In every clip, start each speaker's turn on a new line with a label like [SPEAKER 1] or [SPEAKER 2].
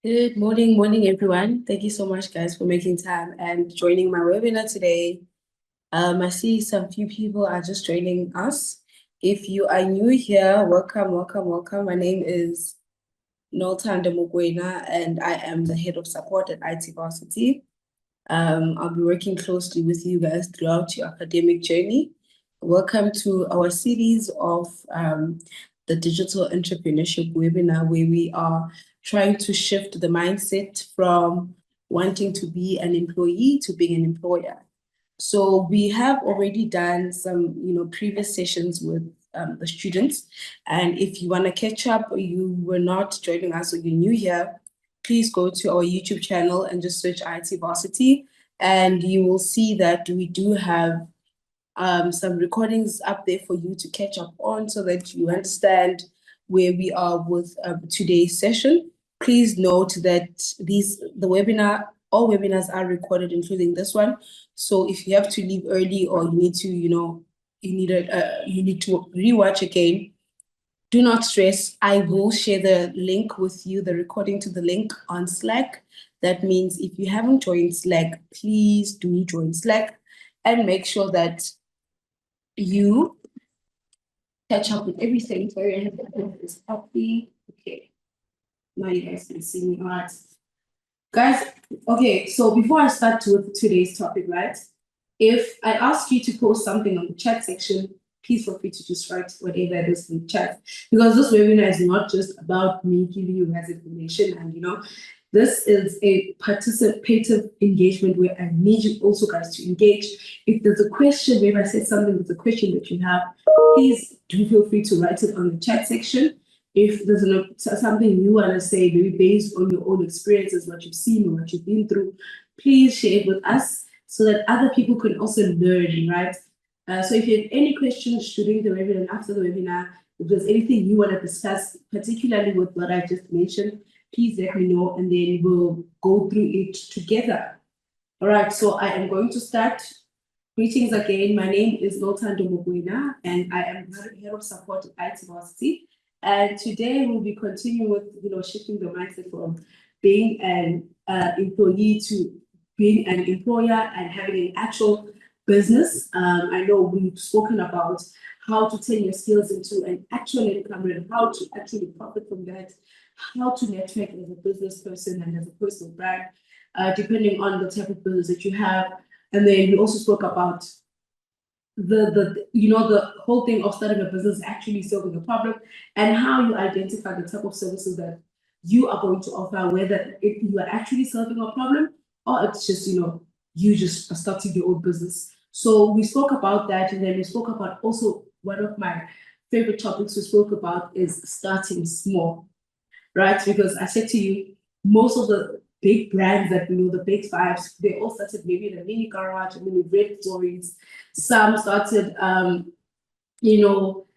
[SPEAKER 1] Good morning, everyone. Thank you so much, guys, for making time and joining my webinar today. I see some few people are just joining us. If you are new here, welcome. My name is Noltanda Mugwena, and I am the head of support at IT Varsity. I'll be working closely with you guys throughout your academic journey. Welcome to our series of the Digital Entrepreneurship webinar, where we are trying to shift the mindset from wanting to be an employee to being an employer. So we have already done some, previous sessions with the students. And if you want to catch up or you were not joining us or you're new here, please go to our YouTube channel and just search IT Varsity. And you will see that we do have some recordings up there for you to catch up on so that you understand where we are with today's session. Please note that all webinars are recorded, including this one. So if you have to leave early or you need to, you need to rewatch again, do not stress. I will share the link with you, the recording to the link on Slack. That means if you haven't joined Slack, please do join Slack and make sure that you catch up with everything. Sorry, I have this happy. Okay. Now you guys can see me. All right. Guys, okay, so before I start with today's topic, right? If I ask you to post something on the chat section, please feel free to just write whatever it is in the chat. Because this webinar is not just about me giving you guys information and this is a participative engagement where I need you also guys to engage. If there's a question, maybe I said something with a question that you have, please do feel free to write it on the chat section. If there's something you want to say, maybe based on your own experiences, what you've seen or what you've been through, please share it with us so that other people can also learn, right? So if you have any questions during the webinar and after the webinar, if there's anything you want to discuss, particularly with what I just mentioned, please let me know and then we'll go through it together. All right, so I am going to start. Greetings again. My name is Noltando Mugwena and I am head of support at IT Varsity. And today we'll be continuing with shifting the mindset from being an employee to being an employer and having an actual business. I know we've spoken about how to turn your skills into an actual income and how to actually profit from that, how to network as a business person and as a personal brand, depending on the type of business that you have. And then we also spoke about the whole thing of starting a business actually solving a problem and how you identify the type of services that you are going to offer, whether you are actually solving a problem or it's just you just are starting your own business. So we spoke about that, and then we spoke about also one of my favorite topics we spoke about is starting small, right? Because I said to you, most of the big brands that we know, the big fives, they all started maybe in a mini garage, I mean, with great stories. Some started,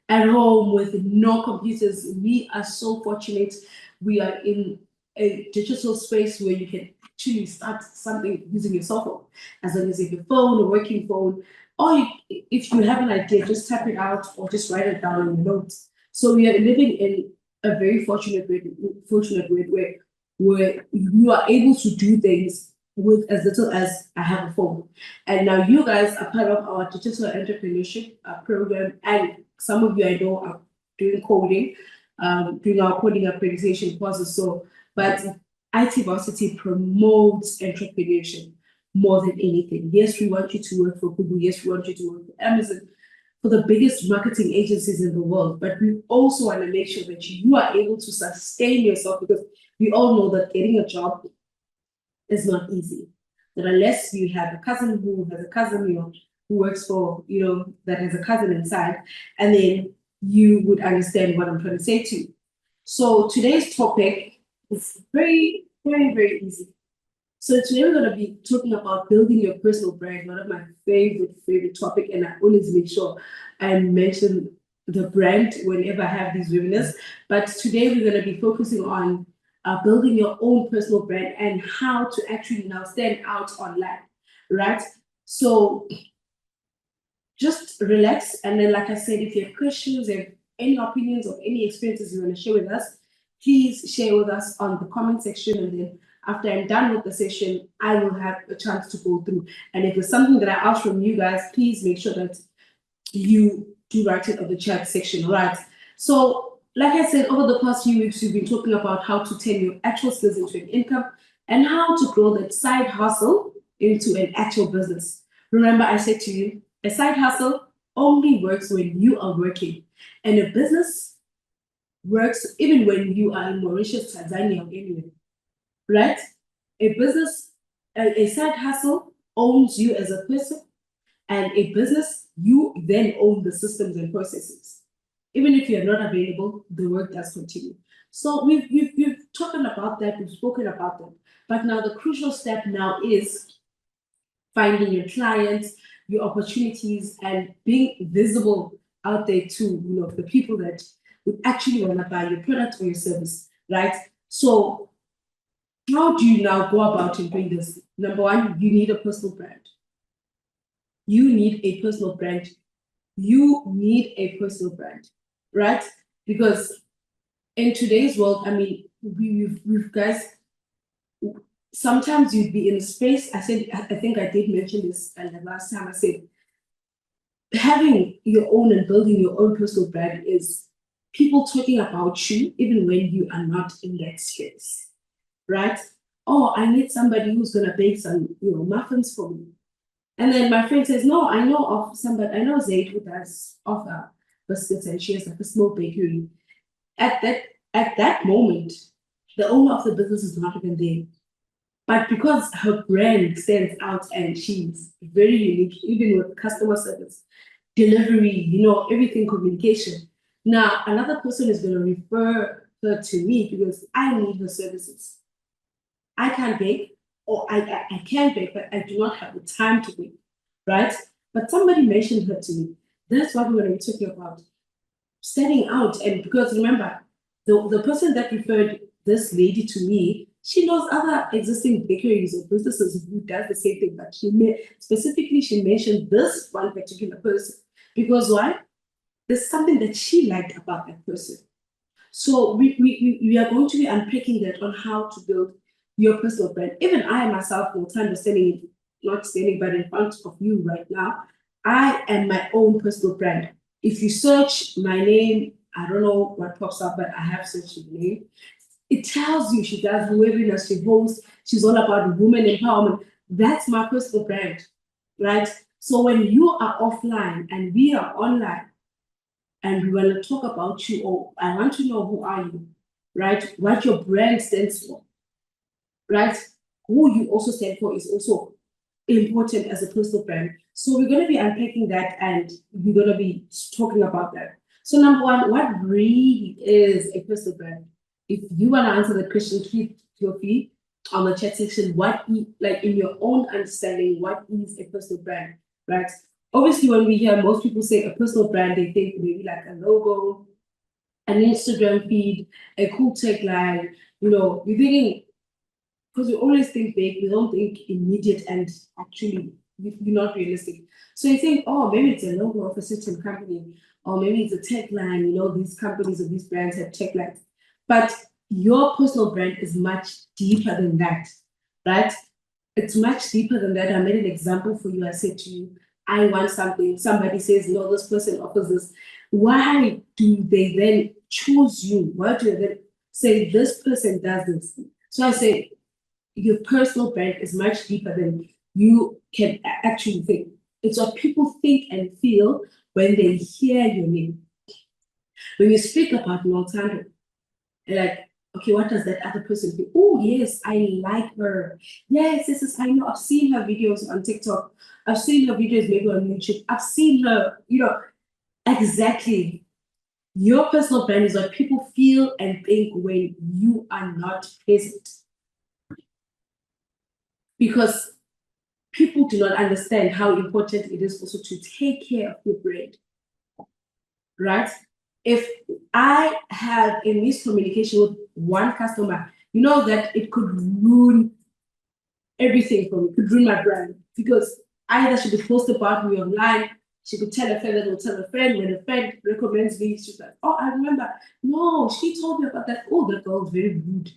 [SPEAKER 1] at home with no computers. We are so fortunate. We are in a digital space where you can actually start something using your cell phone, as long as you have your phone, a working phone, or if you have an idea, just type it out or just write it down in your notes. So we are living in a very fortunate way where you are able to do things with as little as I have a phone. And now you guys are part of our digital entrepreneurship program, and some of you I know are doing coding, doing our coding accreditation courses. So, but IT Varsity promotes entrepreneurship more than anything. Yes, we want you to work for Google. Yes, we want you to work for Amazon, for the biggest marketing agencies in the world. But we also want to make sure that you are able to sustain yourself, because we all know that getting a job is not easy. That unless you have a cousin who has a cousin, who works for, that has a cousin inside, and then you would understand what I'm trying to say to you. So today's topic is very, very, very easy. So today we're going to be talking about building your personal brand, one of my favorite topic, and I always make sure I mention the brand whenever I have these webinars. But today we're going to be focusing on building your own personal brand and how to actually now stand out online, right? So just relax, and then like I said, if you have questions, if any opinions or any experiences you want to share with us, please share with us on the comment section, and then after I'm done with the session, I will have a chance to go through. And if there's something that I ask from you guys, please make sure that you do write it on the chat section, right? So, like I said, over the past few weeks, we've been talking about how to turn your actual skills into an income and how to grow that side hustle into an actual business. Remember, I said to you, a side hustle only works when you are working, and a business works even when you are in Mauritius, Tanzania, or anywhere, right? A business, a side hustle owns you as a person, and a business, you then own the systems and processes. Even if you're not available, the work does continue. So we've talked about that, we've spoken about that. But now the crucial step now is finding your clients, your opportunities, and being visible out there to the people that would actually want to buy your product or your service, right? So how do you now go about in doing this? Number one, you need a personal brand. You need a personal brand. You need a personal brand, right? Because in today's world, I mean, we've guys, sometimes you'd be in a space. I think I did mention this the last time. I said, having your own and building your own personal brand is people talking about you, even when you are not in that space, right? Oh, I need somebody who's gonna bake some, muffins for me. And then my friend says, no, I know of somebody, I know Zaid who does offer biscuits, and she has like a small bakery. At that moment, the owner of the business is not even there. But because her brand stands out and she's very unique, even with customer service, delivery, everything, communication. Now, another person is going to refer her to me because I need her services. I can't bake, or I can bake, but I do not have the time to bake, right? But somebody mentioned her to me. That's what we're going to be talking about. Standing out. And because remember, the person that referred this lady to me, she knows other existing bakeries or businesses who does the same thing, but she mentioned this one particular person. Because why? There's something that she liked about that person. So we are going to be unpacking that on how to build your personal brand. Even I myself, full time standing, not standing, but in front of you right now, I am my own personal brand. If you search my name, I don't know what pops up, but I have searched your name. It tells you she does webinars, she hosts, she's all about women empowerment. That's my personal brand, right? So when you are offline and we are online, and we want to talk about you, or I want to know who are you, right? What your brand stands for, right? Who you also stand for is also important as a personal brand. So we're going to be unpacking that, and we're going to be talking about that. So number one, what really is a personal brand? If you want to answer the question, feel free on the chat section. What, like in your own understanding, what is a personal brand, right? Obviously, when we hear most people say a personal brand, they think maybe like a logo, an Instagram feed, a cool tagline. We're thinking, because we always think big, we don't think immediate, and actually, we're not realistic. So you think, oh, maybe it's a logo of a certain company, or maybe it's a tagline. These companies or these brands have taglines. But your personal brand is much deeper than that, right? It's much deeper than that. I made an example for you. I said to you, I want something. Somebody says, no, this person offers this. Why do they then choose you? Why do they then say this person does this? So I say, your personal brand is much deeper than you can actually think. It's what people think and feel when they hear your name. When you speak about Noltando, like, okay, what does that other person think? Oh, yes, I like her. Yes, I know. I've seen her videos on TikTok. I've seen her videos maybe on YouTube. I've seen her, exactly. Your personal brand is what people feel and think when you are not present. Because people do not understand how important it is also to take care of your brand, right? If I have a miscommunication with one customer, that it could ruin everything for me, could ruin my brand, because either she would post about me online, She could tell a friend that will tell a friend. When a friend recommends me, she's like, oh, I remember. No, she told me about that. Oh, that girl is very rude.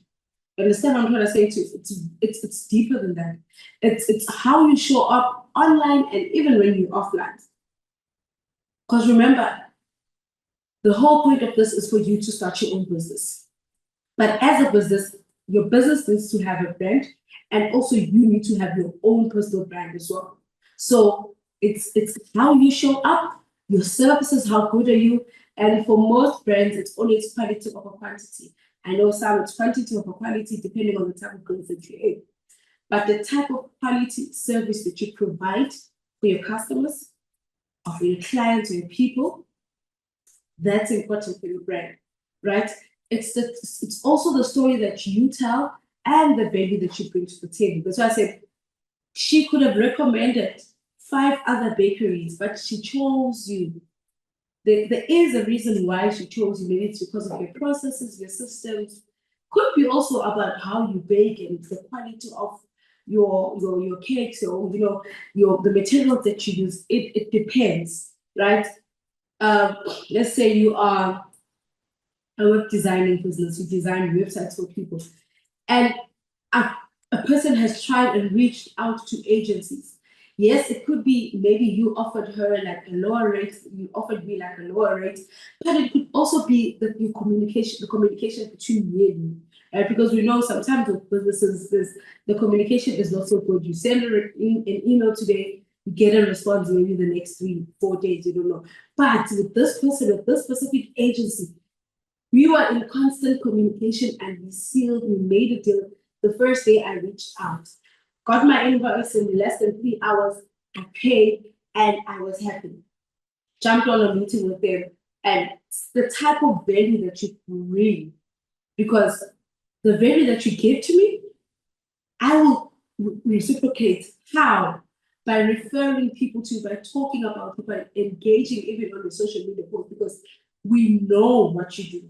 [SPEAKER 1] Understand what I'm trying to say to you? It's deeper than that. It's how you show up online and even when you're offline. Because remember, the whole point of this is for you to start your own business. But as a business, your business needs to have a brand, and also you need to have your own personal brand as well. So it's how you show up, your services, how good are you? And for most brands, it's always quality over quantity. I know some it's quantity over quality depending on the type of goods that you're in. But the type of quality service that you provide for your customers, or for your clients or your people, that's important for your brand, right? It's also the story that you tell and the value that you bring to the table. That's why I said she could have recommended 5 other bakeries, but she chose you. There is a reason why she chose you. Maybe it's because of your processes, your systems. Could be also about how you bake and the quality of your cakes, or the materials that you use. It depends, right? Let's say you are a web designing business, you design websites for people, and a person has tried and reached out to agencies. Yes, it could be maybe you offered her like a lower rate, you offered me like a lower rate, but it could also be the communication between you and me, right? Because we know sometimes with businesses, the communication is not so good. You send an email today, you get a response maybe the next 3-4 days, you don't know. But with this person, with this specific agency, we were in constant communication and we made a deal the first day I reached out. Got my invoice in less than 3 hours, I paid, and I was happy. Jumped on a meeting with them, and the type of value that you bring, because the value that you give to me, I will reciprocate. How? By referring people to you, by talking about you, by engaging even on the social media post, because we know what you do.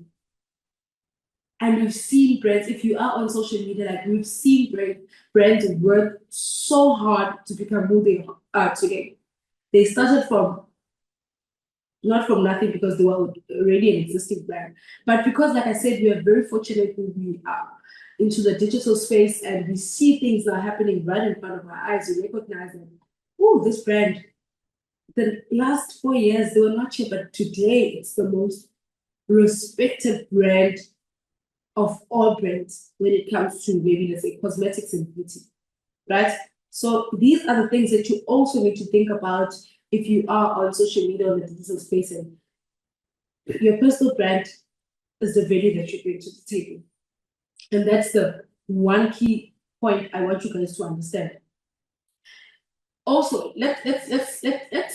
[SPEAKER 1] And we've seen brands, if you are on social media, like we've seen brands work so hard to become who they are today. They started not from nothing because they were already an existing brand, but because, like I said, we are very fortunate we are into the digital space and we see things that are happening right in front of our eyes. We recognize that, oh, this brand, the last 4 years, they were not here, but today it's the most respected brand of all brands when it comes to maybe, let's say, cosmetics and beauty, right? So these are the things that you also need to think about if you are on social media or the digital space, and your personal brand is the value that you bring to the table. And that's the one key point I want you guys to understand. Also, let's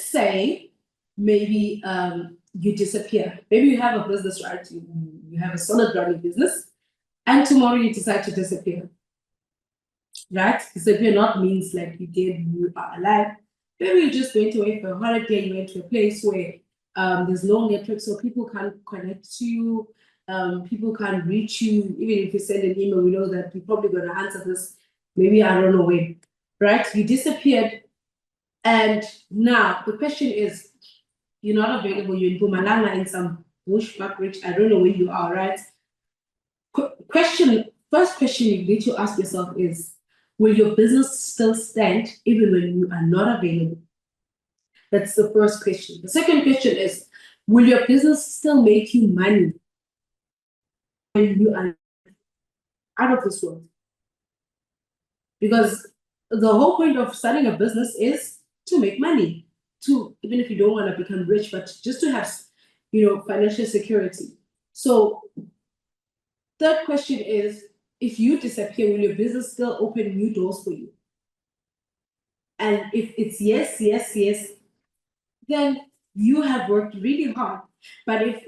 [SPEAKER 1] say maybe you disappear. Maybe you have a business, right? You have a solid running business, and tomorrow you decide to disappear. Right? Disappear not means like you did, you are alive. Maybe you just went away for a holiday, you went to a place where there's no network, so people can't connect to you, people can't reach you. Even if you send an email, we know that you're probably going to answer this, maybe I don't know when, right? You disappeared, and now the question is, you're not available, you're in Pumalanga in some bush, rich, I don't know where you are, right? First question you need to ask yourself is, will your business still stand even when you are not available? That's the first question. The second question is, will your business still make you money when you are out of this world? Because the whole point of starting a business is to make money, to, even if you don't want to become rich, but just to have, financial security. So third question is, if you disappear, will your business still open new doors for you? And if it's yes, yes, yes, then you have worked really hard. But if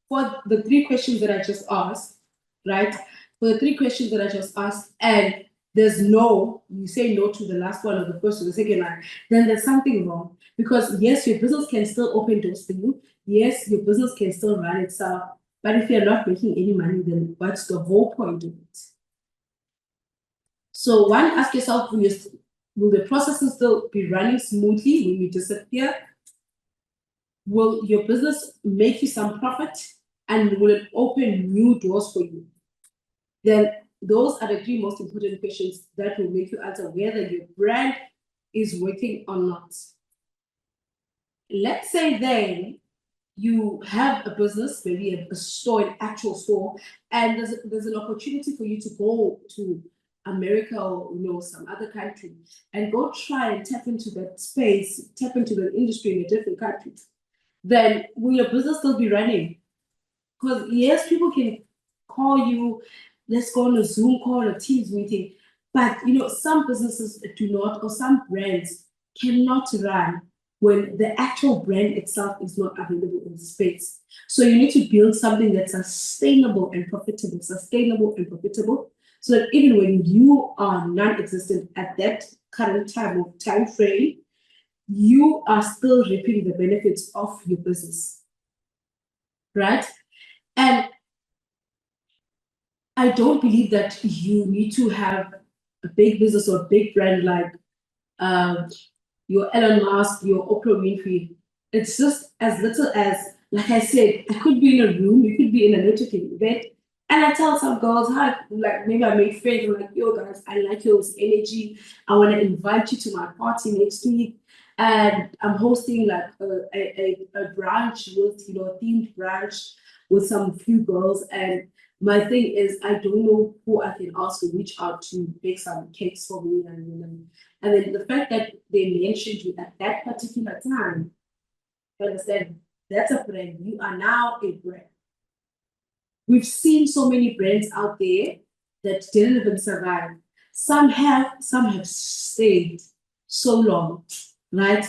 [SPEAKER 1] for the 3 questions that I just asked, right? For the 3 questions that I just asked, and there's no, you say no to the last one or the first or the second one, then there's something wrong. Because yes, your business can still open doors for you. Yes, your business can still run itself. But if you're not making any money, then what's the whole point of it? So one, ask yourself, will the processes still be running smoothly when you disappear? will your business make you some profit and will it open new doors for you? Then those are the three most important questions that will make you answer whether your brand is working or not. Let's say then you have a business, maybe a store, an actual store, and there's an opportunity for you to go to America or some other country and go try and tap into that space, tap into the industry in a different country. Then will your business still be running? Because yes, people can call you, let's go on a Zoom call or Teams meeting, but some businesses do not, or some brands cannot run when the actual brand itself is not available in the space. So you need to build something that's sustainable and profitable, so that even when you are non-existent at that current time frame, you are still reaping the benefits of your business, right? And I don't believe that you need to have a big business or a big brand like your Elon Musk, your Oprah Winfrey. It's just as little as, like I said, I could be in a room, you could be in a networking event, and I tell some girls, hi, like maybe I make friends, I'm like, yo guys, I like your energy. I want to invite you to my party next week. And I'm hosting like a brunch with, a themed brunch with some few girls. And my thing is, I don't know who I can ask to reach out to bake some cakes for me. And then the fact that they mentioned you at that particular time, you understand, that's a brand. You are now a brand. We've seen so many brands out there that didn't even survive. Some have stayed so long, right?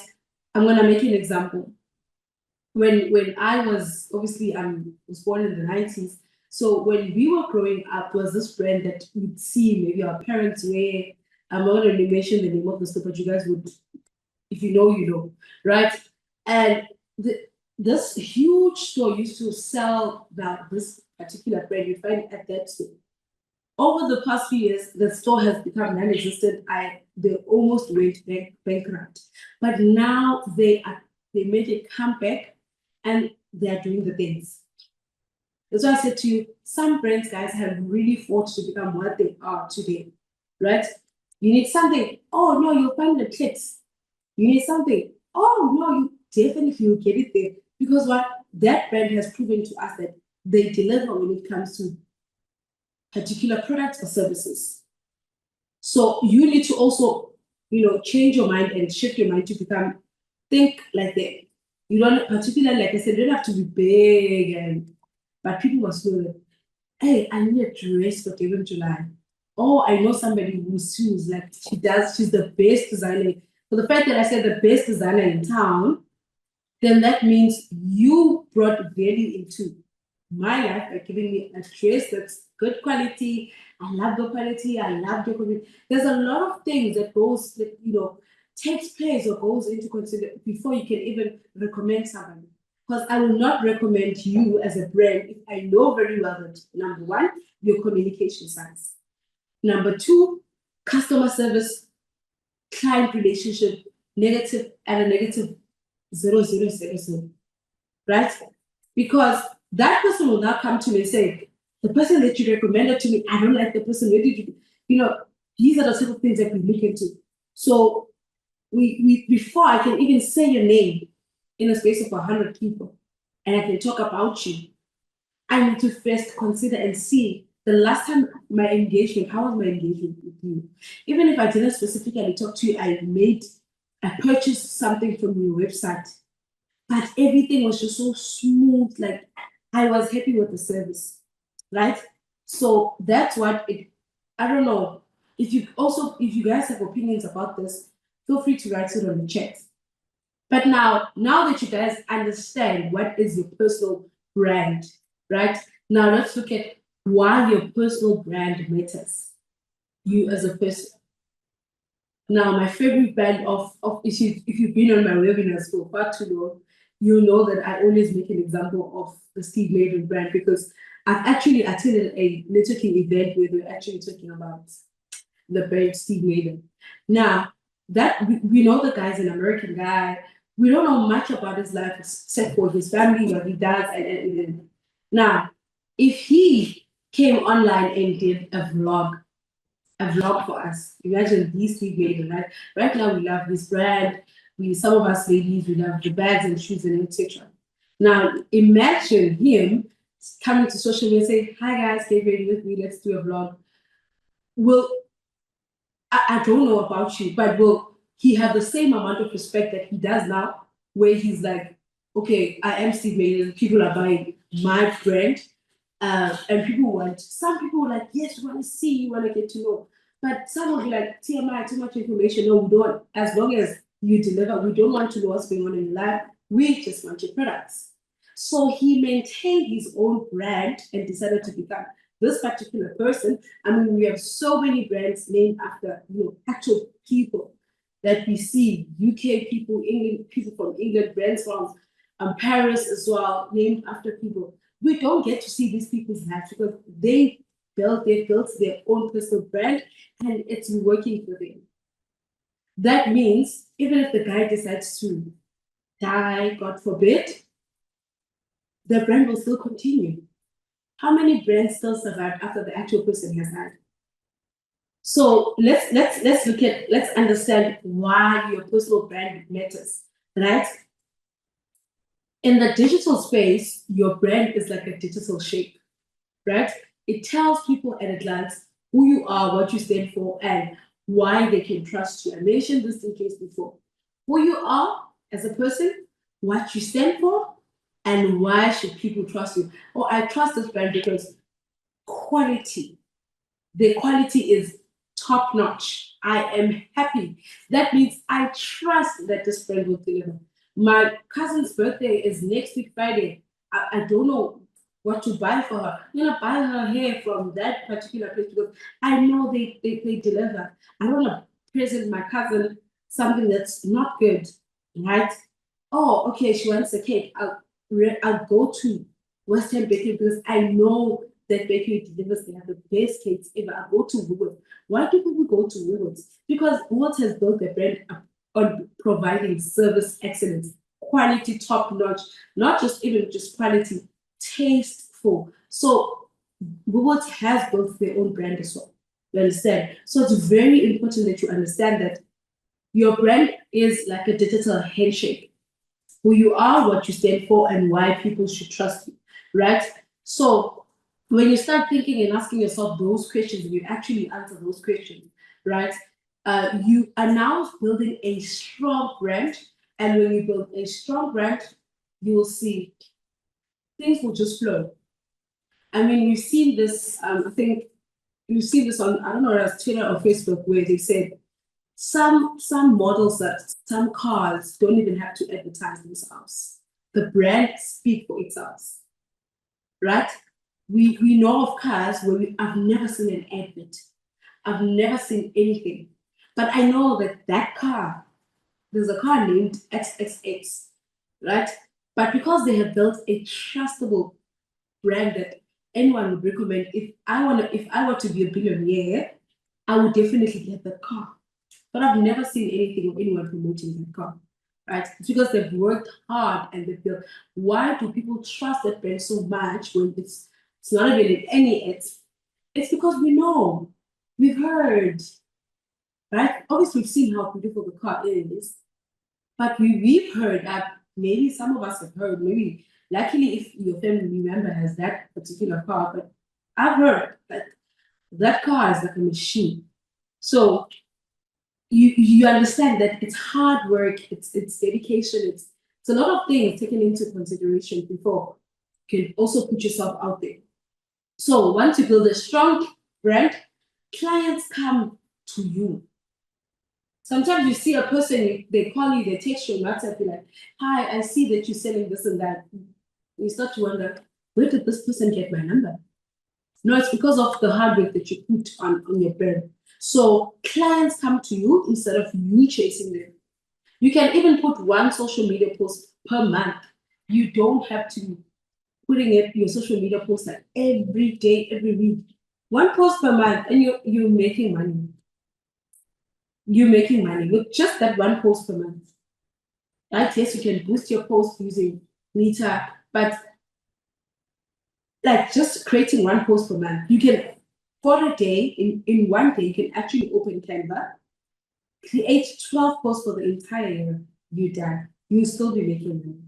[SPEAKER 1] I'm gonna make an example. When I was obviously was born in the 90s. So when we were growing up, there was this brand that we'd see maybe our parents wear. I'm not gonna mention the name of the store, but you guys would, if you know, you know, right? And this huge store used to sell this particular brand. You find it at that store. Over the past few years, the store has become non-existent. They almost went bankrupt, but now they made a comeback, and they are doing the things. That's why I said to you, some brands, guys, have really fought to become what they are today, right? You need something. Oh no, you'll find the clicks. You need something. Oh no, you definitely will get it there, because what that brand has proven to us that they deliver when it comes to particular products or services. So you need to also, change your mind and shift your mind to think like that. You don't, particularly, like I said, you don't have to be big, but people must know that, hey, I need a dress for Kevin July. Oh, I know somebody who's like she's the best designer. For the fact that I said the best designer in town, then that means you brought value into my life by giving me a dress that's good quality. I love the quality. I love the quality. There's a lot of things that goes that takes place or goes into consider before you can even recommend somebody. Because I will not recommend you as a brand if I know very well that number one, your communication size. Number two, customer service, client relationship, negative and a negative 0.000, right? Because that person will now come to me and say, the person that you recommended to me, I don't like the person. Where did you, these are the type of things that we look into. So we before I can even say your name in a space of 100 people, and I can talk about you, I need to first consider and see the last time my engagement, how was my engagement with you? Even if I didn't specifically talk to you, I purchased something from your website, but everything was just so smooth. Like I was happy with the service, right? So that's what I don't know. If you guys have opinions about this, feel free to write it on the chat. But now that you guys understand what is your personal brand, right? Now let's look at why your personal brand matters. You as a person. Now, my favorite brand if you've been on my webinars for far too long, you know that I always make an example of the Steve Madden brand, because I've actually attended a networking event where they're actually talking about the brand Steve Madden. Now, that we know the guy's an American guy We don't know much about his life except for his family, what he does, and now, if he came online and did a vlog for us, imagine these three ladies, right? Right now, we love this brand. Some of us ladies, we love the bags and shoes and etc. Now, imagine him coming to social media and saying, "Hi guys, get ready with me. Let's do a vlog." Will I don't know about you, but will he have the same amount of respect that he does now, where he's like, okay, I am Steve Maiden, people are buying my brand, and some people are like, yes, we want to see, you want to get to know, but some will be like, TMI, too much information. No, we don't. As long as you deliver, we don't want to know what's going on in your life. We just want your products. So he maintained his own brand and decided to become this particular person. I mean, we have so many brands named after actual people that we see. UK people, England people from England, brands from Paris as well, named after people. We don't get to see these people's lives because they built their own personal brand and it's working for them. That means even if the guy decides to die, God forbid, the brand will still continue. How many brands still survive after the actual person has died? So let's understand why your personal brand matters, right? In the digital space, your brand is like a digital shape, right? It tells people at a glance who you are, what you stand for, and why they can trust you. I mentioned this in case before. Who you are as a person, what you stand for, and why should people trust you? Oh, I trust this brand because quality. The quality is top notch. I am happy. That means I trust that this brand will deliver. My cousin's birthday is next week Friday. I don't know what to buy for her. I'm gonna buy her hair from that particular place because I know they deliver. I don't want to present my cousin something that's not good, right? Oh, okay, she wants a cake. I'll go to Western Bakery because I know that bakery delivers. They have the best cakes ever. I go to Woolworths. Why do people go to Woolworths? Because Woolworths has built their brand on providing service excellence, quality top notch, not just even just quality, tasteful. So Woolworths has built their own brand as well. You understand? So it's very important that you understand that your brand is like a digital handshake. Who you are, what you stand for, and why people should trust you, right? So when you start thinking and asking yourself those questions, and you actually answer those questions, right? You are now building a strong brand, and when you build a strong brand, you will see things will just flow. I mean, you've seen this. I think you've seen this on I don't know, it's Twitter or Facebook, where they said some models that some cars don't even have to advertise themselves. The brand speak for itself, right? We know of cars where I've never seen an advert. I've never seen anything. But I know that that car, there's a car named XXX, right? But because they have built a trustable brand that anyone would recommend, if I were to be a billionaire, I would definitely get that car. But I've never seen anything of anyone promoting that car, right? It's because they've worked hard and they've built. Why do people trust that brand so much when it's not even in any ads? It's because we know, we've heard, right? Obviously, we've seen how beautiful the car is, but we've heard that maybe some of us have heard, maybe luckily if your family member has that particular car, but I've heard that that car is like a machine. So you understand that it's hard work, it's dedication, it's a lot of things taken into consideration before you can also put yourself out there. So once you build a strong brand, clients come to you. Sometimes you see a person, they call you, they text you on WhatsApp, you're like, hi, I see that you're selling this and that. You start to wonder, where did this person get my number? No, it's because of the hard work that you put on your brand. So clients come to you instead of you chasing them. You can even put one social media post per month. You don't have to putting it your social media post like every day, every week. One post per month, and you're making money. You're making money with just that one post per month. right? Yes, you can boost your post using Meter, but like just creating one post per month, you can, for a day, in one day, you can actually open Canva, create 12 posts for the entire year, you're done. You'll still be making money.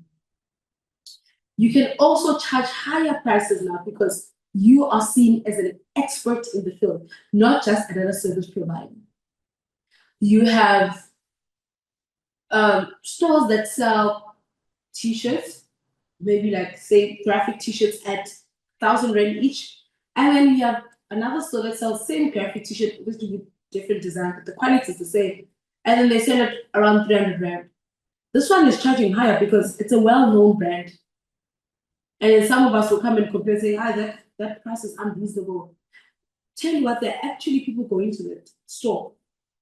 [SPEAKER 1] You can also charge higher prices now because you are seen as an expert in the field, not just another service provider. You have stores that sell t-shirts, maybe like say graphic t-shirts at 1,000 Rand each. And then you have another store that sells same graphic t-shirt with different design, but the quality is the same. And then they sell it around 300 Rand. This one is charging higher because it's a well-known brand. And then some of us will come and complain, saying, that price is unreasonable. Tell you what, there are actually people going to the store.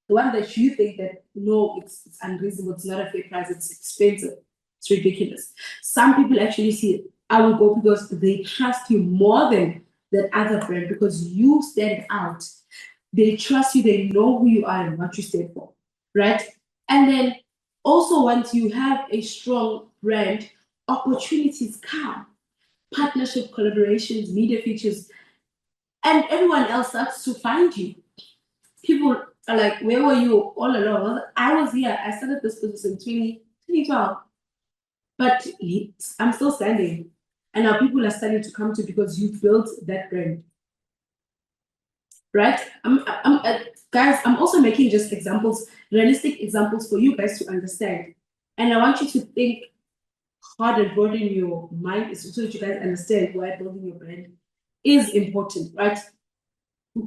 [SPEAKER 1] The one that you think that, no, it's unreasonable, it's not a fair price, it's expensive, it's ridiculous. Some people actually see, I will go because they trust you more than that other brand because you stand out. They trust you, they know who you are and what you stand for, right? And then also, once you have a strong brand, opportunities come, partnership, collaborations, media features, and everyone else starts to find you. People are like, where were you all along? I was here. I started this business in 2012, but I'm still standing. And now people are starting to come to because you built that brand. Right? Guys, I'm also making just examples, realistic examples for you guys to understand. And I want you to think hard and broaden your mind so that you guys understand why building your brand is important, right?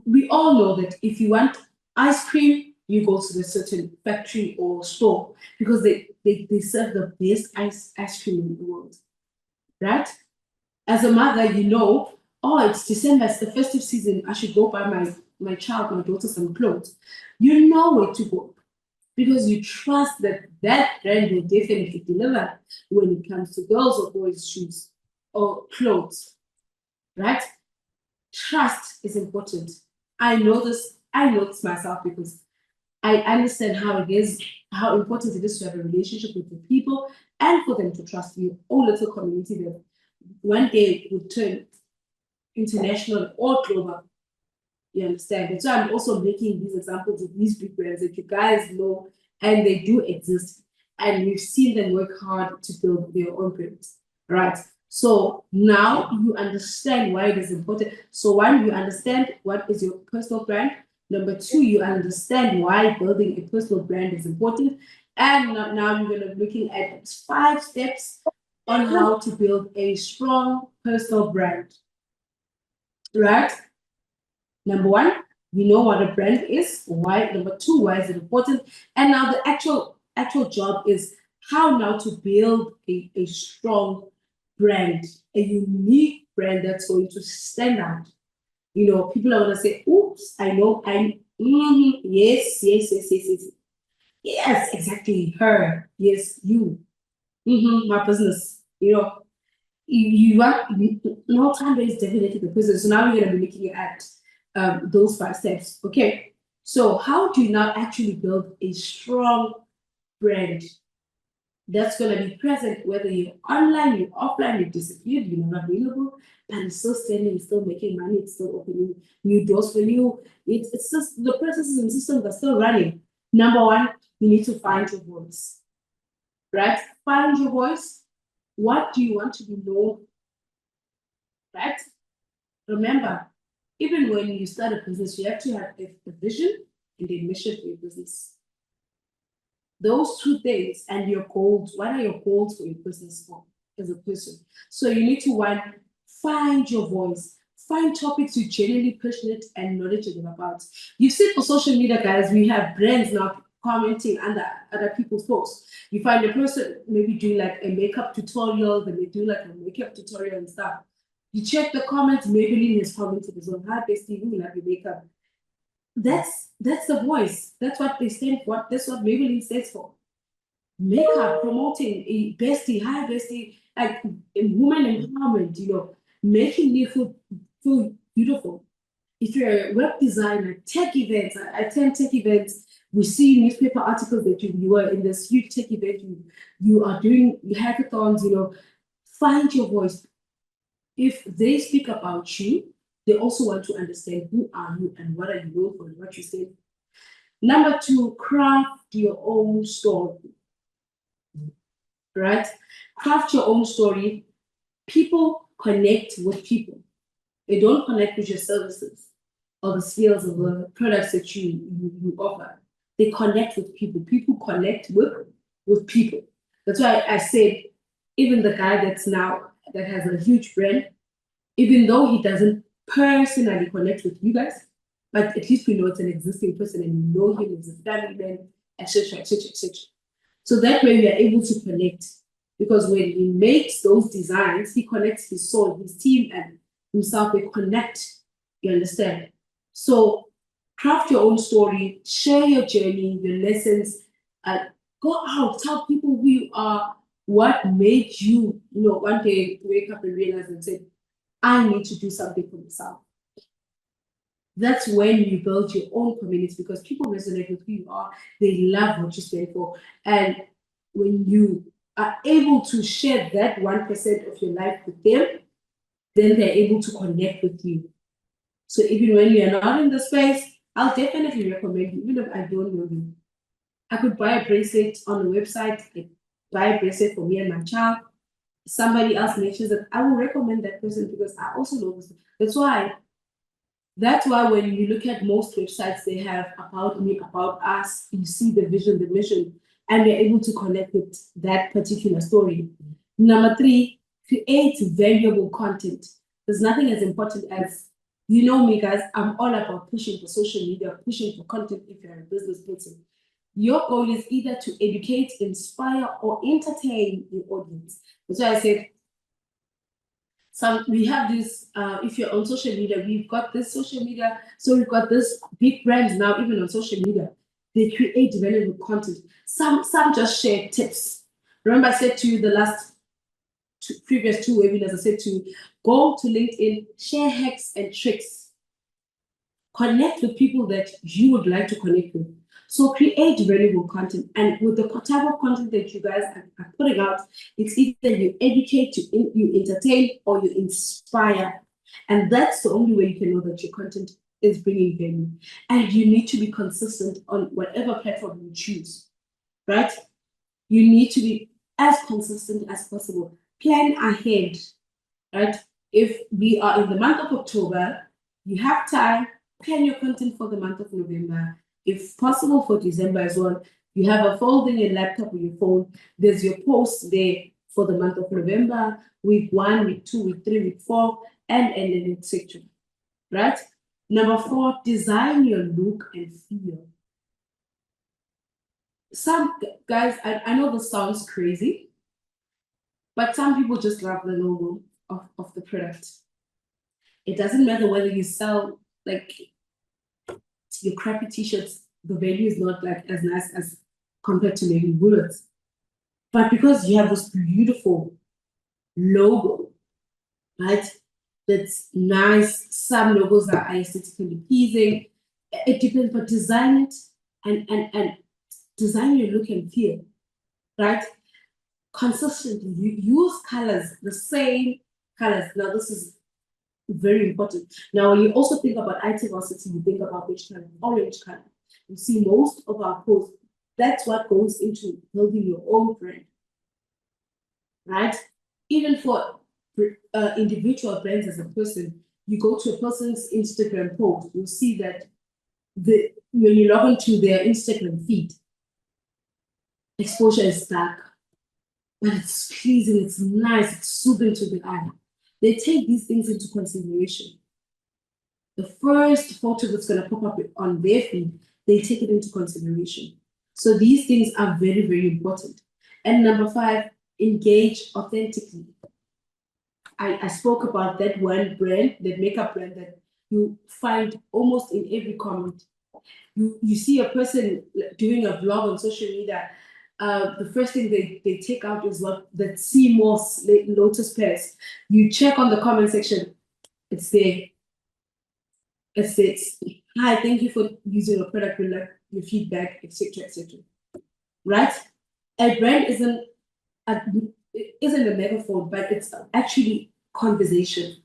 [SPEAKER 1] We all know that if you want ice cream, you go to a certain factory or store because they serve the best ice cream in the world, right? As a mother, you know, oh, it's December, it's the festive season. I should go buy my daughter some clothes. You know where to go because you trust that that brand will definitely deliver when it comes to girls or boys' shoes or clothes, right? Trust is important. I know this myself because I understand how it is, how important it is to have a relationship with the people and for them to trust you. All little community that one day would turn international or global. You understand? And so I'm also making these examples of these big brands that you guys know and they do exist. And we've seen them work hard to build their own brands, right? So now you understand why it is important. So one, you understand what is your personal brand. Number two, you understand why building a personal brand is important. And now you're going to be looking at 5 steps on how to build a strong personal brand, right? Number one, you know what a brand is. Why? Number two, why is it important? And now the actual job is how now to build a strong brand, a unique brand that's going to stand out. You know, people are gonna say, "Oops, I know, yes, yes, yes, yes, yes, yes, exactly, her, yes, you, my business." You know, you want no time is definitely the business. So now we're gonna be looking at those 5 steps. Okay, so how do you now actually build a strong brand that's going to be present whether you're online, you're offline, you've disappeared, you're not available, but it's still standing, it's still making money, it's still opening new doors for you. It's just the processes and systems are still running. Number one, you need to find your voice, right? Find your voice. What do you want to be known, right? Remember, even when you start a business, you have to have a vision and a mission for your business. Those 2 things and your goals. What are your goals for your business for as a person? So you need to find your voice, find topics you're genuinely passionate and knowledgeable about. You see for social media, guys, we have brands now commenting under other people's posts. You find a person maybe doing like a makeup tutorial, then they do like a makeup tutorial and stuff. You check the comments, Maybelline has commented as well. Hi, bestie, we love your makeup. That's the voice. That's what they stand for. That's what Maybelline stands for. Makeup promoting a bestie, hi bestie, like woman empowerment, you know, making you feel beautiful. If you're a web designer, tech events, I attend tech events We see newspaper articles that you were in this huge tech event, you are doing hackathons, find your voice. If they speak about you, they also want to understand who are you and what are you known for and what you say. Number 2, craft your own story. Right? Craft your own story. People connect with people. They don't connect with your services or the skills of the products that you offer. They connect with people. People connect with people. That's why I said, even the guy that has a huge brand, even though he doesn't personally connect with you guys, but at least we know it's an existing person and we know him as a family man, etc., etc., etc. So that way we are able to connect, because when he makes those designs, he connects his soul, his team, and himself. They connect. You understand? So craft your own story, share your journey, your lessons, and go out, tell people who you are, what made you, one day wake up and realize and say, I need to do something for myself. That's when you build your own community, because people resonate with who you are. They love what you stand for. And when you are able to share that 1% of your life with them, then they're able to connect with you. So even when you're not in the space, I'll definitely recommend you, even if I don't know you. I could buy a bracelet on the website, buy a bracelet for me and my child. Somebody else mentions that, I will recommend that person because I also know this. That's why when you look at most websites, they have about me, about us, you see the vision, the mission, and you're able to connect with that particular story. Number 3, create valuable content. There's nothing as important as, me, guys, I'm all about pushing for social media, pushing for content if you're a business person. Your goal is either to educate, inspire, or entertain your audience. That's why I said, we have this, if you're on social media, we've got this social media, so we've got this big brands now, even on social media. They create relevant content. Some just share tips. Remember, I said to you the previous 2 webinars, I said to you, go to LinkedIn, share hacks and tricks. Connect with people that you would like to connect with. So create relevant content, and with the type of content that you guys are putting out, it's either you educate, you entertain, or you inspire. And that's the only way you can know that your content is bringing value. And you need to be consistent on whatever platform you choose, right? You need to be as consistent as possible. Plan ahead, right? If we are in the month of October, you have time, plan your content for the month of November. If possible for December as well, you have a folder in your laptop or your phone. There's your post there for the month of November, week 1, week 2, week 3, week 4, and then etc. Right? Number 4, design your look and feel. Some guys, I know this sounds crazy, but some people just love the logo of the product. It doesn't matter whether you sell like your crappy t-shirts, the value is not like as nice as compared to maybe Woolworths. But because you have this beautiful logo, right? That's nice. Some logos are aesthetically pleasing. It depends, but design it and design your look and feel, right? Consistently, you use colors, the same colors. Now, this is very important. Now, when you also think about IT varsity, you think about which color? Orange color. You see most of our posts, that's what goes into building your own brand, right? Even for individual brands as a person, you go to a person's Instagram post, you'll see that when you log into their Instagram feed, exposure is dark, but it's pleasing, it's nice, it's soothing to the eye. They take these things into consideration. The first photo that's going to pop up on their feed, they take it into consideration. So these things are very, very important. And number 5, engage authentically. I spoke about that one brand, that makeup brand that you find almost in every comment. You see a person doing a vlog on social media, the first thing they take out is what that sea moss lotus pairs. You check on the comment section, it's there. It's Hi, thank you for using your product. We like your feedback, etc., etc. Right? A brand a, isn't a megaphone, but it's actually conversation.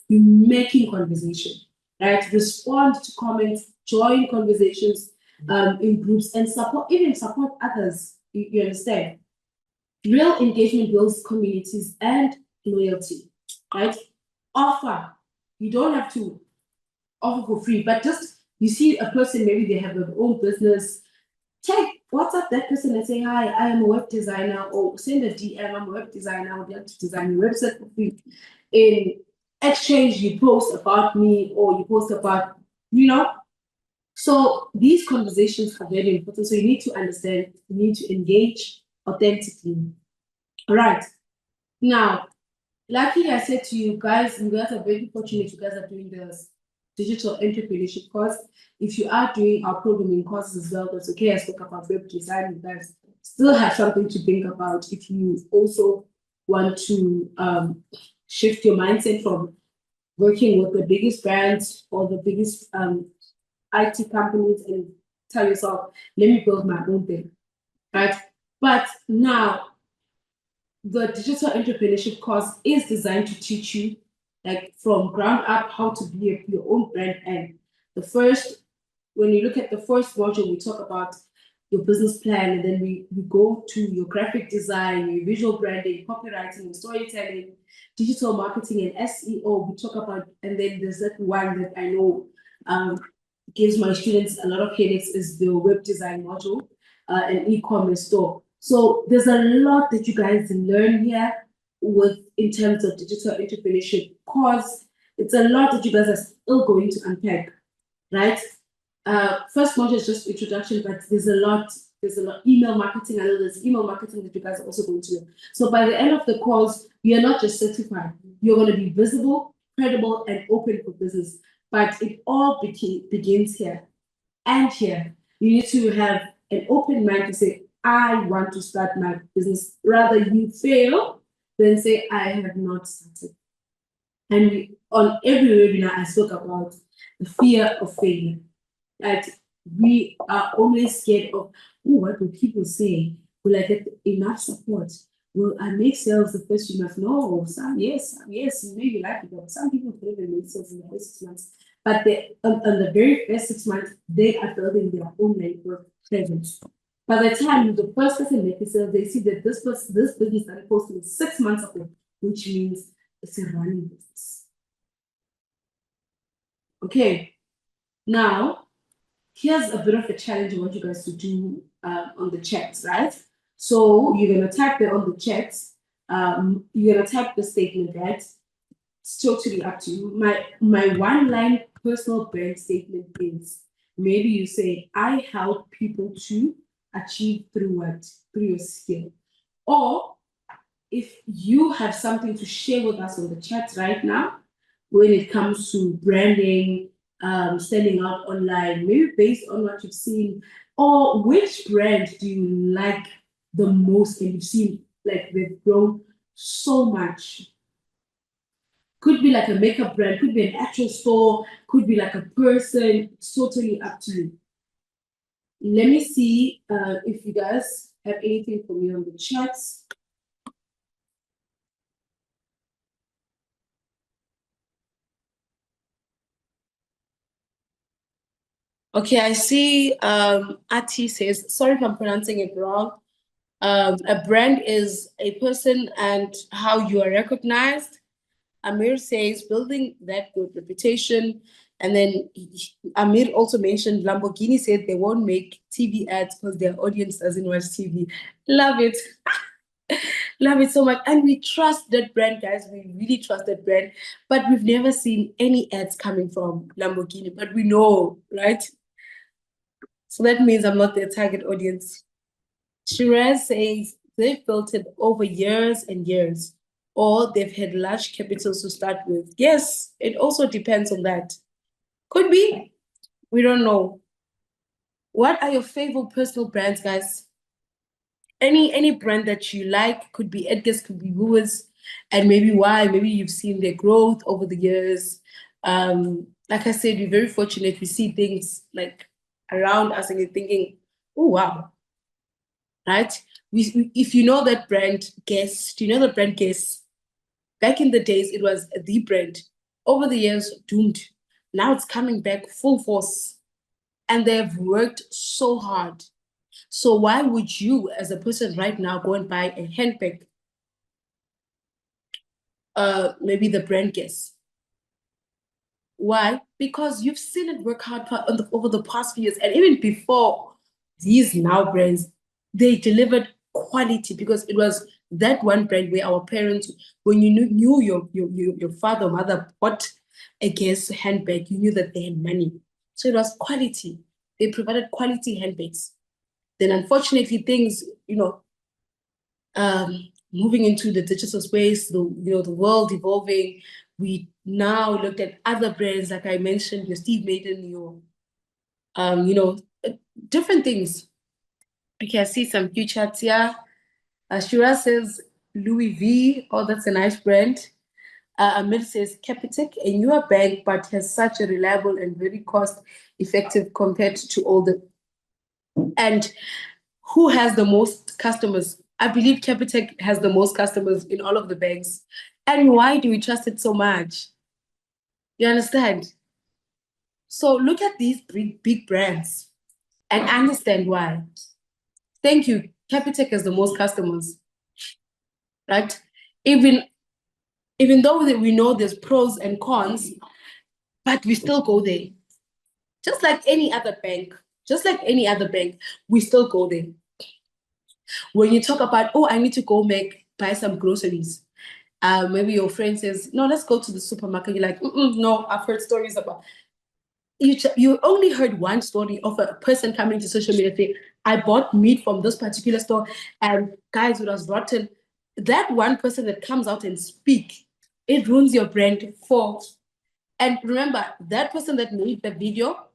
[SPEAKER 1] You're making conversation, right? Respond to comments, join conversations in groups, and support others. You understand? Real engagement builds communities and loyalty, right? Offer. You don't have to offer for free, but just you see a person, maybe they have their own business, check WhatsApp that person and say, hi, I am a web designer, or send a DM, I'm a web designer, I would like to design your website for free. In exchange, you post about me or you post about, you know. So these conversations are very important. So you need to understand, you need to engage authentically. All right. Now, luckily, I said to you guys are very fortunate. You guys are doing this digital entrepreneurship course. If you are doing our programming courses as well, that's okay. I spoke about web design. You guys still have something to think about if you also want to shift your mindset from working with the biggest brands or the biggest IT companies and tell yourself, let me build my own thing, right? But now the digital entrepreneurship course is designed to teach you, like from ground up, how to be your own brand. And the first, when you look at the first module, we talk about your business plan, and then we go to your graphic design, your visual branding, copywriting, and storytelling, digital marketing, and SEO. We talk about, and then there's that one that I know gives my students a lot of headaches is the web design module and e-commerce store. So there's a lot that you guys learn here with in terms of digital entrepreneurship course. It's a lot that you guys are still going to unpack, right? First module is just introduction, but there's a lot email marketing. I know there's email marketing that you guys are also going to learn. So by the end of the course, you're not just certified, you're going to be visible, credible, and open for business. But it all begins here and here. You need to have an open mind to say, I want to start my business. Rather, you fail than say, I have not started. And on every webinar, I spoke about the fear of failure. That we are always scared of, oh, what will people say? Will I get enough support? Will I make sales the first few months? No, some yes, maybe like it, but some people don't even make sales in the first 6 months. But on the very first 6 months, they are building their own network presence. By the time the first person makes a sale, they see that this business that I posted 6 months ago, which means it's a running business. Okay, now here's a bit of a challenge I want you guys to do on the chats, right? So you're gonna type there on the chat. You're gonna type the statement, right? It's totally up to you. My one-line personal brand statement is maybe you say, I help people to achieve through what? Through your skill. Or if you have something to share with us on the chat right now, when it comes to branding, standing out online, maybe based on what you've seen, or which brand do you like the most and you've seen like they've grown so much? Could be like a makeup brand, could be an actual store, could be like a person. It's totally up to you. Let me see if you guys have anything for me on the chats. Okay, I see Ati says, sorry if I'm pronouncing it wrong. A brand is a person and how you are recognized. Amir says building that good reputation. And then Amir also mentioned Lamborghini said they won't make TV ads because their audience doesn't watch TV. Love it. Love it so much. And we trust that brand, guys. We really trust that brand. But we've never seen any ads coming from Lamborghini, but we know, right? So that means I'm not their target audience. Shiraz says they've built it over years and years, or they've had large capitals to start with. Yes, it also depends on that. Could be. We don't know. What are your favorite personal brands, guys? Any brand that you like, could be Edgar's, could be Woolworths, and maybe why. Maybe you've seen their growth over the years. Like I said, we're very fortunate. We see things like around us and you're thinking, oh, wow, right? If you know that brand Guess, do you know the brand Guess? Back in the days, it was the brand. Over the years, doomed. Now it's coming back full force. And they've worked so hard. So why would you, as a person right now, go and buy a handbag? Maybe the brand Guess. Why? Because you've seen it work hard over the past few years, and even before these now brands, they delivered quality because it was that one brand where our parents, when you knew your father or mother bought a Guess handbag, you knew that they had money. So it was quality. They provided quality handbags. Then unfortunately, things, moving into the digital space, the world evolving, we now looked at other brands, like I mentioned, your Steve Madden, your um, you know, uh, different things. Okay, I see some few chats here. Shira says Louis V. Oh, that's a nice brand. Amir says Capitec, a newer bank, but has such a reliable and very cost effective compared to all the. And who has the most customers? I believe Capitec has the most customers in all of the banks. And why do we trust it so much? You understand? So look at these three big brands and understand why. Thank you. Capitec has the most customers, right? Even even though we know there's pros and cons, but we still go there. Just like any other bank, just like any other bank, we still go there. When you talk about, oh, I need to go buy some groceries, maybe your friend says, no, let's go to the supermarket. You're like, no, I've heard stories about. You only heard one story of a person coming to social media saying, I bought meat from this particular store and guys, it was rotten. That one person that comes out and speak, it ruins your brand for. And remember, that person that made the video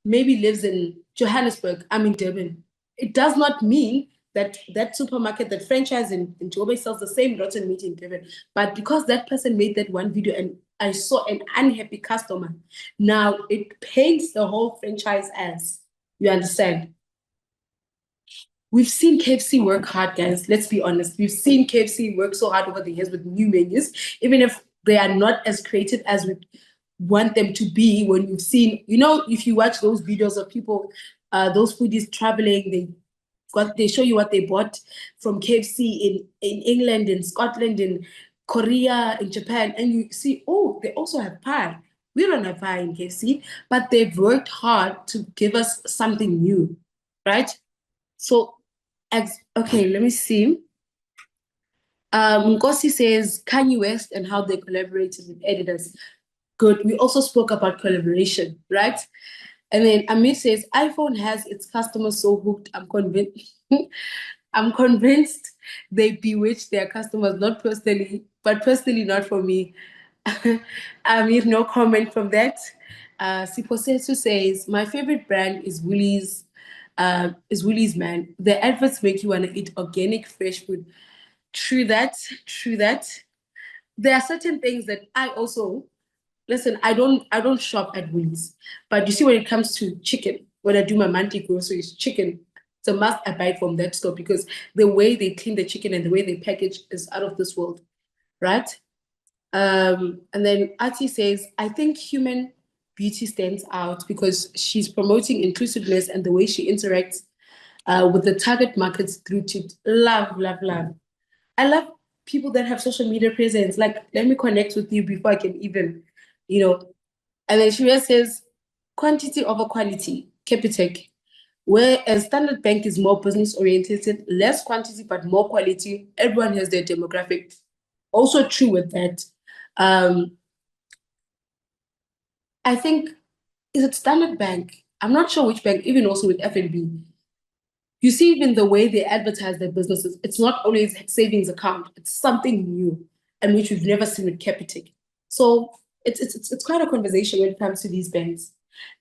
[SPEAKER 1] maybe lives in Johannesburg, I'm in Durban. It does not mean that that supermarket, that franchise in Joburg sells the same rotten meat in Durban. But because that person made that one video and I saw an unhappy customer, now it paints the whole franchise as, you understand? We've seen KFC work hard, guys. Let's be honest. We've seen KFC work so hard over the years with new menus, even if they are not as creative as we want them to be. When you've seen, if you watch those videos of people, those foodies traveling, they show you what they bought from KFC in England, in Scotland, in Korea, in Japan, and you see, oh, they also have pie. We don't have pie in KFC, but they've worked hard to give us something new, right? So, okay, let me see. Nkosi says Kanye West and how they collaborated with editors. Good. We also spoke about collaboration, right? And then Amit says iPhone has its customers so hooked. I'm convinced. I'm convinced they bewitch their customers, not personally, but personally not for me. Amit, no comment from that. Siposesu says my favorite brand is Woolies. Is Woolies, man. The adverts make you want to eat organic fresh food. True that. True that. There are certain things that I also listen. I don't shop at Woolies, but you see when it comes to chicken, when I do my monthly groceries, chicken. It's a must I buy from that store because the way they clean the chicken and the way they package is out of this world, right? And then Ati says, I think human beauty stands out because she's promoting inclusiveness and the way she interacts with the target markets through to love, love, love. I love people that have social media presence. Like, let me connect with you before I can even, you know. And then Shreya says, quantity over quality, Capitec. Whereas Standard Bank is more business oriented, less quantity but more quality. Everyone has their demographic. Also true with that. Um, I think is it Standard Bank? I'm not sure which bank, even also with FNB. You see, even the way they advertise their businesses, it's not always savings account. It's something new and which we've never seen with Capitec. So it's quite a conversation when it comes to these banks.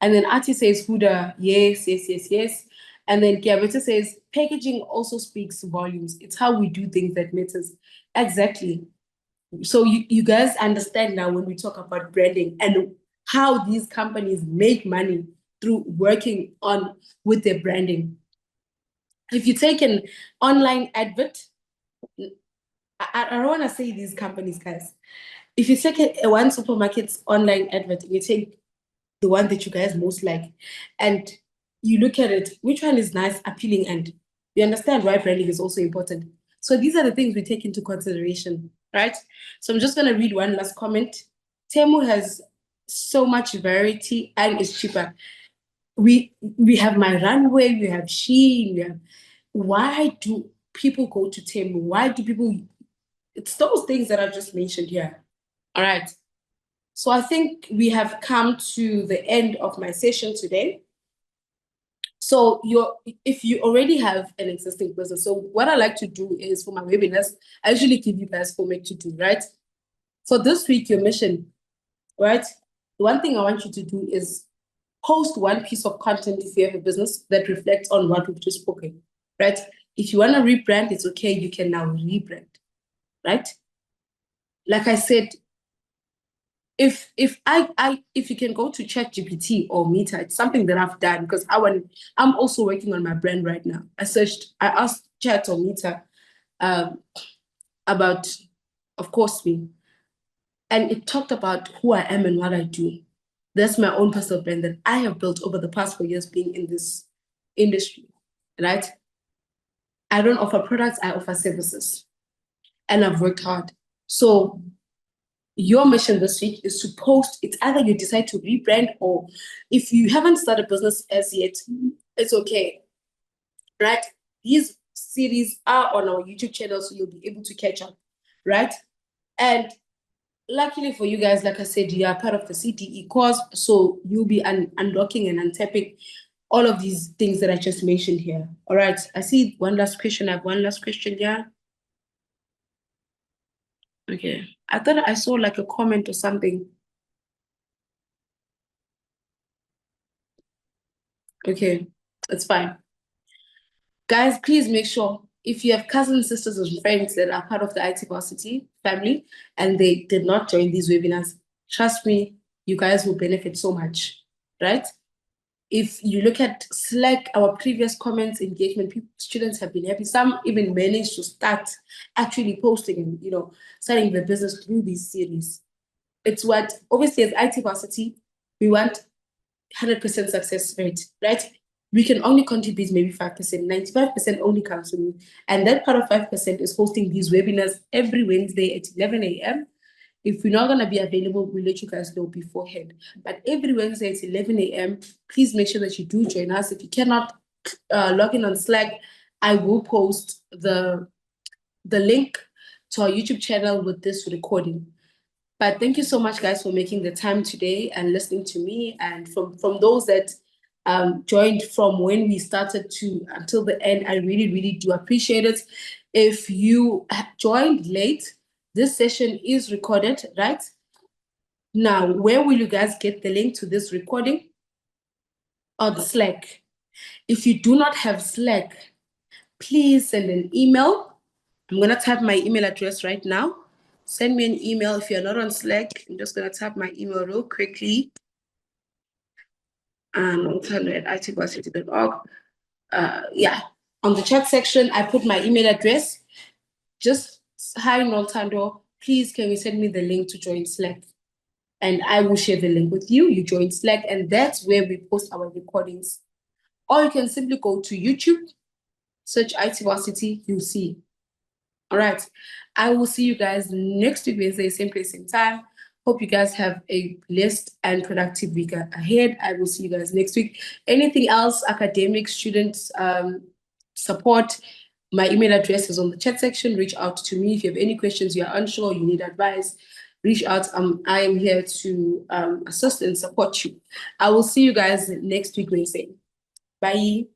[SPEAKER 1] And then Ati says, Huda, yes, yes, yes, yes. And then Kiaveta says, packaging also speaks volumes. It's how we do things that matters. Exactly. So you guys understand now when we talk about branding and how these companies make money through working on with their branding. If you take an online advert, I don't want to say these companies, guys. If you take a one supermarket's online advert, you take the one that you guys most like, and you look at it, which one is nice, appealing, and you understand why branding is also important. So these are the things we take into consideration, right? So I'm just going to read one last comment. Temu has so much variety and is cheaper. We have My Runway, we have Shein, we have, why do people go to Temu? Why do people, it's those things that I just mentioned here. All right. So I think we have come to the end of my session today. So if you already have an existing business, so what I like to do is for my webinars, I usually give you guys homework to do, right? For this week, your mission, right? The one thing I want you to do is post one piece of content if you have a business that reflects on what we've just spoken, right? If you want to rebrand, it's okay. You can now rebrand, right? Like I said, if you can go to ChatGPT or Meta, it's something that I've done because I'm also working on my brand right now. I asked Chat or Meta about, of course, me, and it talked about who I am and what I do. That's my own personal brand that I have built over the past 4 years being in this industry, right? I don't offer products, I offer services, and I've worked hard. So your mission this week is to post. It's either you decide to rebrand, or if you haven't started a business as yet, it's okay, right? These series are on our YouTube channel, so you'll be able to catch up, right? And luckily for you guys, like I said, you are part of the CTE course, so you'll be unlocking and untapping all of these things that I just mentioned here. All right, I see one last question. I have one last question here. Okay, I thought I saw like a comment or something. Okay, it's fine. Guys, please make sure if you have cousins, sisters, or friends that are part of the IT varsity family and they did not join these webinars, trust me, you guys will benefit so much, right? If you look at Slack, our previous comments, engagement, students have been happy. Some even managed to start actually posting and, starting the business through these series. It's what, obviously, as IT varsity, we want 100% success rate, right? We can only contribute maybe 5%, 95% only comes from me. And that part of 5% is hosting these webinars every Wednesday at 11 a.m. If we're not going to be available, we'll let you guys know beforehand. But every Wednesday at 11 a.m., please make sure that you do join us. If you cannot log in on Slack, I will post the link to our YouTube channel with this recording. But thank you so much, guys, for making the time today and listening to me. And from those that joined from when we started to until the end, I really, really do appreciate it. If you joined late, this session is recorded, right? Now, where will you guys get the link to this recording? On Slack. If you do not have Slack, please send an email. I'm going to type my email address right now. Send me an email. If you're not on Slack, I'm just going to type my email real quickly. Noltando@itvarsity.org. Yeah, on the chat section, I put my email address. Just, hi, Noltando, please can you send me the link to join Slack? And I will share the link with you. You join Slack, and that's where we post our recordings. Or you can simply go to YouTube, search IT Varsity, you'll see. All right. I will see you guys next week, Wednesday, same place, same time. Hope you guys have a blessed and productive week ahead. I will see you guys next week. Anything else, academic, students, support, my email address is on the chat section. Reach out to me if you have any questions, you're unsure, you need advice. Reach out. I am here to assist and support you. I will see you guys next week, Wednesday. Bye.